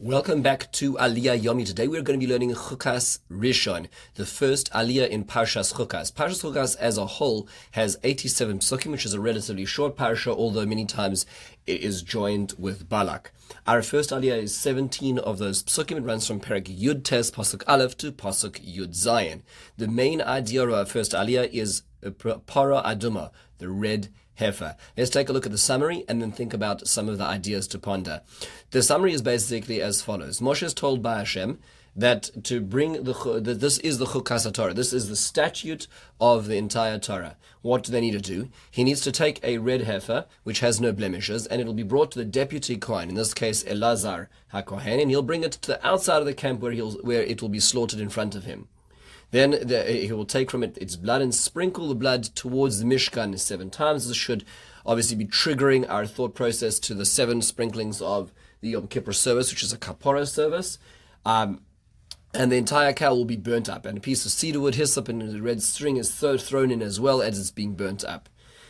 Welcome back to Aliya Yomi. Today we're going to be learning Chukas Rishon, the first Aliyah in Parshas Chukas. Parshas Chukas as a whole has 87 psukim, which is a relatively short parsha, although many times it is joined with Balak. Our first Aliyah is 17 of those psukim. It runs from Perek Yud Tes Pasuk Aleph to Pasuk Yud Zayin. The main idea of our first Aliyah is Para Aduma, the red heifer. Let's take a look at the summary and then think about some of the ideas to ponder. The summary is basically as follows. Moshe is told by Hashem that to bring this is the Chukas Torah. This is the statute of the entire Torah. What do they need to do? He needs to take a red heifer, which has no blemishes, and it'll be brought to the deputy Kohen, in this case Elazar HaKohen, and he'll bring it to the outside of the camp where it will be slaughtered in front of him. Then he will take from it its blood and sprinkle the blood towards the Mishkan 7 times. This should obviously be triggering our thought process to the 7 sprinklings of the Yom Kippur service, which is a Kapora service. And the entire cow will be burnt up. And a piece of cedar wood, hyssop, and a red string is thrown in as well as it's being burnt up.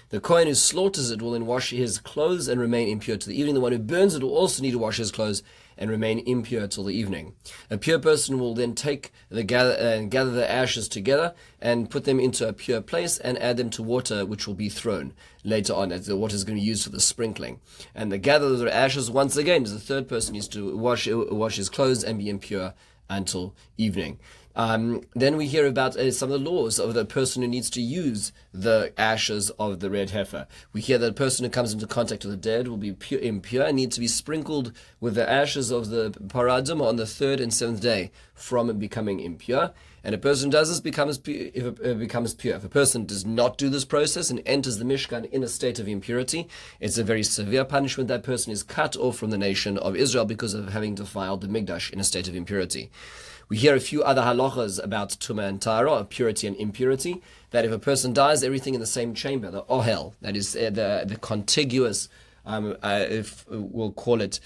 The Kohen who slaughters it will then wash his clothes and remain impure till the evening. The one who burns it will also need to wash his clothes and remain impure till the evening. A pure person will then gather the ashes together and put them into a pure place and add them to water, which will be thrown later on, as the water is going to be used for the sprinkling. And the gather the ashes once again, as the third person needs to wash his clothes and be impure until evening. Then we hear about some of the laws of the person who needs to use the ashes of the red heifer. We hear that a person who comes into contact with the dead will be impure and need to be sprinkled with the ashes of the Aduma on the 3rd and 7th day from becoming impure. And a person who does this becomes pure. If a person does not do this process and enters the Mishkan in a state of impurity, it's a very severe punishment. That person is cut off from the nation of Israel because of having defiled the Mikdash in a state of impurity. We hear a few other halachas about Tumah and Tahara, purity and impurity, that if a person dies, everything in the same chamber, the ohel, that is the contiguous, if we'll call it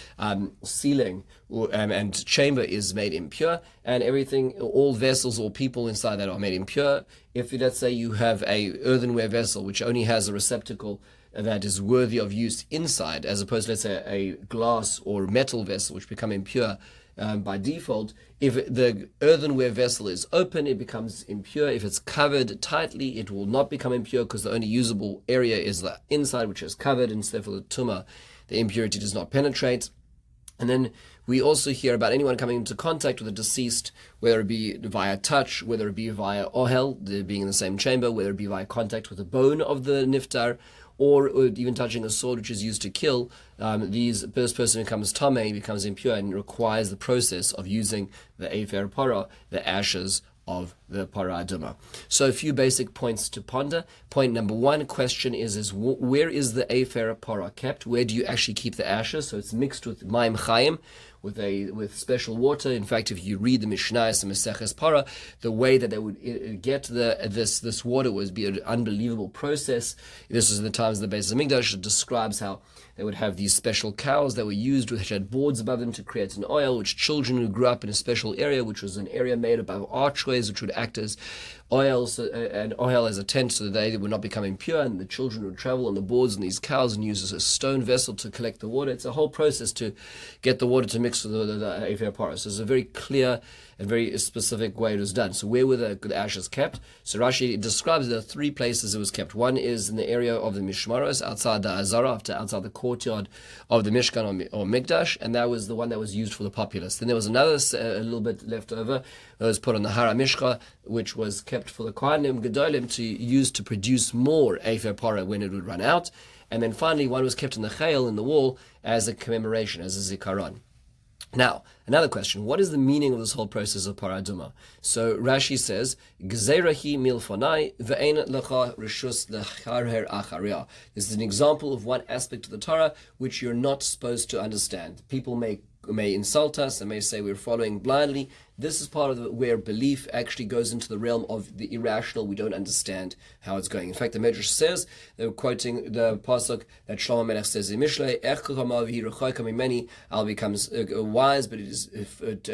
ceiling and chamber, is made impure, and everything, all vessels or people inside that are made impure. If, let's say, you have a earthenware vessel which only has a receptacle that is worthy of use inside, as opposed to, let's say, a glass or metal vessel which become impure by default. If the earthenware vessel is open, it becomes impure. If it's covered tightly, it will not become impure because the only usable area is the inside, which is covered, and therefore the tumah, the impurity, does not penetrate. And then we also hear about anyone coming into contact with a deceased, whether it be via touch, whether it be via ohel, being in the same chamber, whether it be via contact with the bone of the niftar, or even touching a sword which is used to kill. This person becomes tamei, becomes impure, and requires the process of using the efer para, the ashes of the para aduma. So a few basic points to ponder. Point number 1, question is where is the efer para kept? Where do you actually keep the ashes? So it's mixed with maim chayim, with special water. In fact, if you read the Mishnah, the Maseches Para, the way that they would get this water was be an unbelievable process. This was in the times of the Beis Hamikdash. It describes how they would have these special cows that were used, which had boards above them to create an oil, which children who grew up in a special area, which was an area made above archways, which would act as oil, and oil as a tent, so that they would not become impure, and the children would travel on the boards and these cows and use a stone vessel to collect the water. It's a whole process to get the water to mix with the efer para. So it's a very clear and very specific way it was done. So where were the ashes kept? So Rashi describes there are 3 places it was kept. One is in the area of the Mishmaros, outside the Azara, outside the courtyard of the Mishkan or Mikdash, and that was the one that was used for the populace. Then there was another, a little bit left over, that was put on the Hara Mishka, which was kept for the Kohanim Gedolim to use to produce more efer para when it would run out. And then finally, one was kept in the Chayil, in the wall, as a commemoration, as a zikaron. Now, another question. What is the meaning of this whole process of para aduma? So Rashi says, Gzeirahi milfonai ve'en lecha rishus lecharher acharia. This is an example of one aspect of the Torah which you're not supposed to understand. People may insult us and may say we're following blindly. This is part of where belief actually goes into the realm of the irrational. We don't understand how it's going. In fact, the Medrash says, they're quoting the pasuk that Shlomo Melech says in Mishlei, I'll become wise, but it is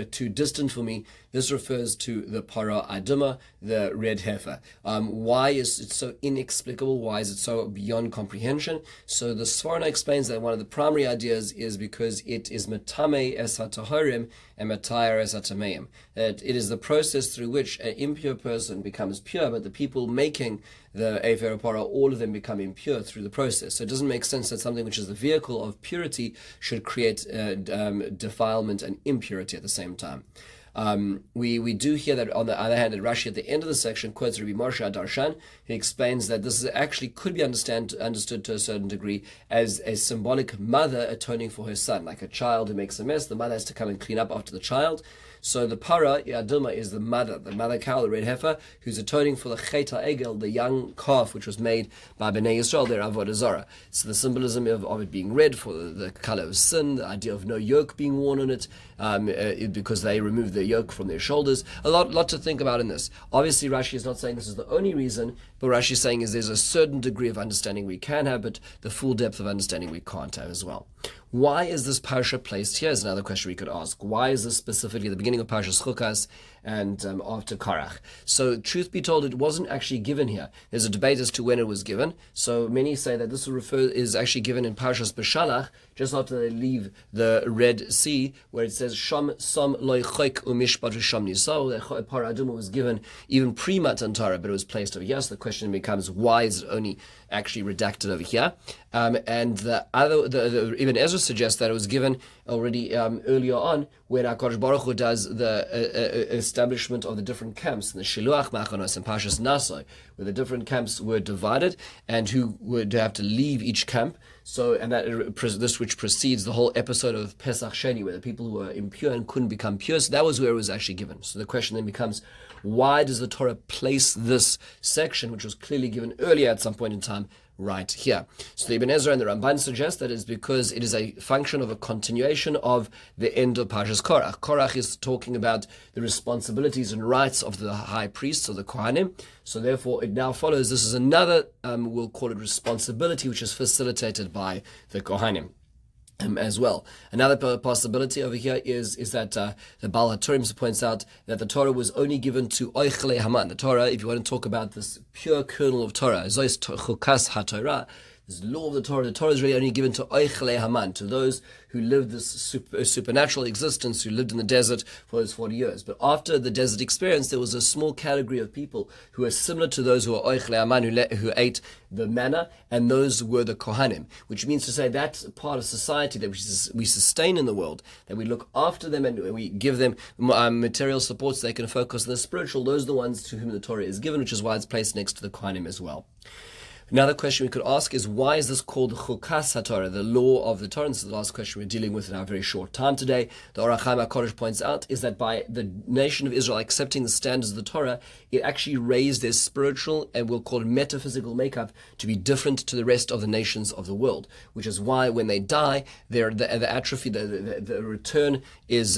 too distant for me. This refers to the para aduma, the red heifer. Why is it so inexplicable? Why is it so beyond comprehension? So the Sforno explains that one of the primary ideas is because it is metame Matame es hatahorim and Matayar es hatameim. That it is the process through which an impure person becomes pure, but the people making the Efer Parah, all of them become impure through the process. So it doesn't make sense that something which is the vehicle of purity should create defilement and impurity at the same time. We do hear that on the other hand, that Rashi at the end of the section quotes Rabbi Moshe Darshan. He explains that this is actually could be understood to a certain degree as a symbolic mother atoning for her son, like a child who makes a mess. The mother has to come and clean up after the child. So the para, Aduma, is the mother cow, the red heifer, who's atoning for the chet ha'egel, the young calf, which was made by Bnei Yisrael, their avodah zarah. So the symbolism of it being red for the color of sin, the idea of no yoke being worn on it, because they removed the yoke from their shoulders. A lot to think about in this. Obviously, Rashi is not saying this is the only reason, but Rashi is saying is there's a certain degree of understanding we can have, but the full depth of understanding we can't have as well. Why is this parsha placed here is another question we could ask. Why is this specifically at the beginning of Parshas Chukas and after Korach? So truth be told, it wasn't actually given here. There's a debate as to when it was given. So many say that this is actually given in Parshas Beshalach, just after they leave the Red Sea, where it says Sham Sam Loi Choik Umishpat Sham Nisau. The Parah Aduma was given even pre-Matan Torah, but it was placed over here. So the question becomes, why is it only actually redacted over here? And the Ibn Ezra suggests that it was given already earlier on, when HaKadosh Baruch Hu does the establishment of the different camps in the Shiluach Machanos and Parshas Nasai, where the different camps were divided and who would have to leave each camp. So, and this which precedes the whole episode of Pesach Sheni, where the people who were impure and couldn't become pure. So that was where it was actually given. So the question then becomes, why does the Torah place this section, which was clearly given earlier at some point in time, right here? So the Ibn Ezra and the Ramban suggest that it's because it is a function of a continuation of the end of Parshas Korach. Korach is talking about the responsibilities and rights of the high priests, or the Kohanim. So therefore it now follows this is another, we'll call it responsibility, which is facilitated by the Kohanim. As well. Another possibility over here is that the Baal HaTurim points out that the Torah was only given to Oichlei Haman. The Torah, if you want to talk about this pure kernel of Torah, Zois Chukas HaTorah, this law of the Torah is really only given to Oichlei Haman, to those who lived this supernatural existence, who lived in the desert for those 40 years. But after the desert experience, there was a small category of people who were similar to those who were Oichlei Haman, who ate the manna, and those were the Kohanim, which means to say that part of society that we sustain in the world, that we look after them and we give them material support so they can focus on the spiritual. Those are the ones to whom the Torah is given, which is why it's placed next to the Kohanim as well. Another question we could ask is, why is this called Chukas HaTorah, the law of the Torah? And this is the last question we're dealing with in our very short time today. The Orach Chaim HaKodesh points out is that by the nation of Israel accepting the standards of the Torah, it actually raised their spiritual and we'll call it metaphysical makeup to be different to the rest of the nations of the world, which is why when they die, the atrophy, the return is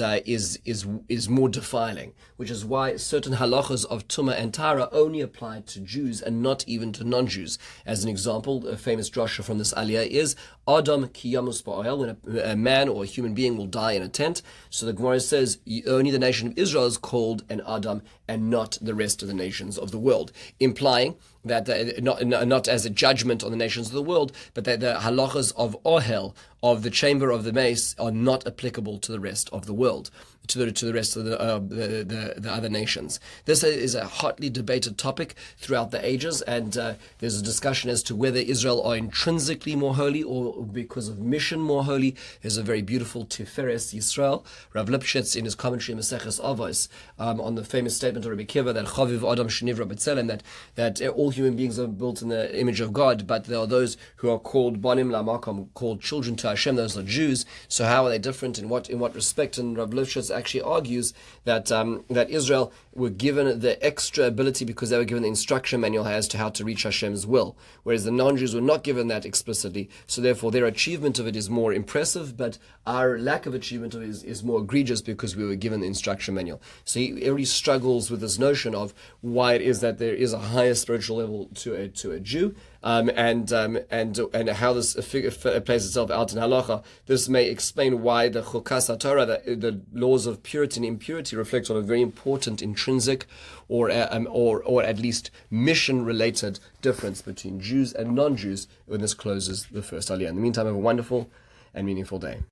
more defiling, which is why certain halachas of Tumah and Tara only apply to Jews and not even to non-Jews. As an example, a famous drasha from this aliyah is Adam ki yamus ba'ohel, when a man or a human being will die in a tent. So the Gemara says only the nation of Israel is called an Adam and not the rest of the nations of the world, implying that not as a judgment on the nations of the world, but that the halachas of ohel, of the chamber of the mace, are not applicable to the rest of the world, to the rest of the other nations. This is a hotly debated topic throughout the ages, and there's a discussion as to whether Israel are intrinsically more holy or because of mission more holy. There's a very beautiful Tiferes Yisrael. Rav Lipshitz in his commentary Maseches Avos on the famous statement of Rabbi Kiva that Chaviv Adam Shenivra B'Tselem, that all human beings are built in the image of God, but there are those who are called Banim Lamakom, called children to Hashem. Those are Jews. So how are they different? In what respect? And Rav Lipshitz actually argues that Israel were given the extra ability because they were given the instruction manual as to how to reach Hashem's will, whereas the non-Jews were not given that explicitly. So therefore their achievement of it is more impressive, but our lack of achievement of it is more egregious because we were given the instruction manual. So he already struggles with this notion of why it is that there is a higher spiritual level to a Jew, and how this plays itself out in halacha. This may explain why the Chukas HaTorah, the laws of purity and impurity, reflect on a very important intrinsic or at least mission-related difference between Jews and non-Jews when this closes the first aliyah. In the meantime, have a wonderful and meaningful day.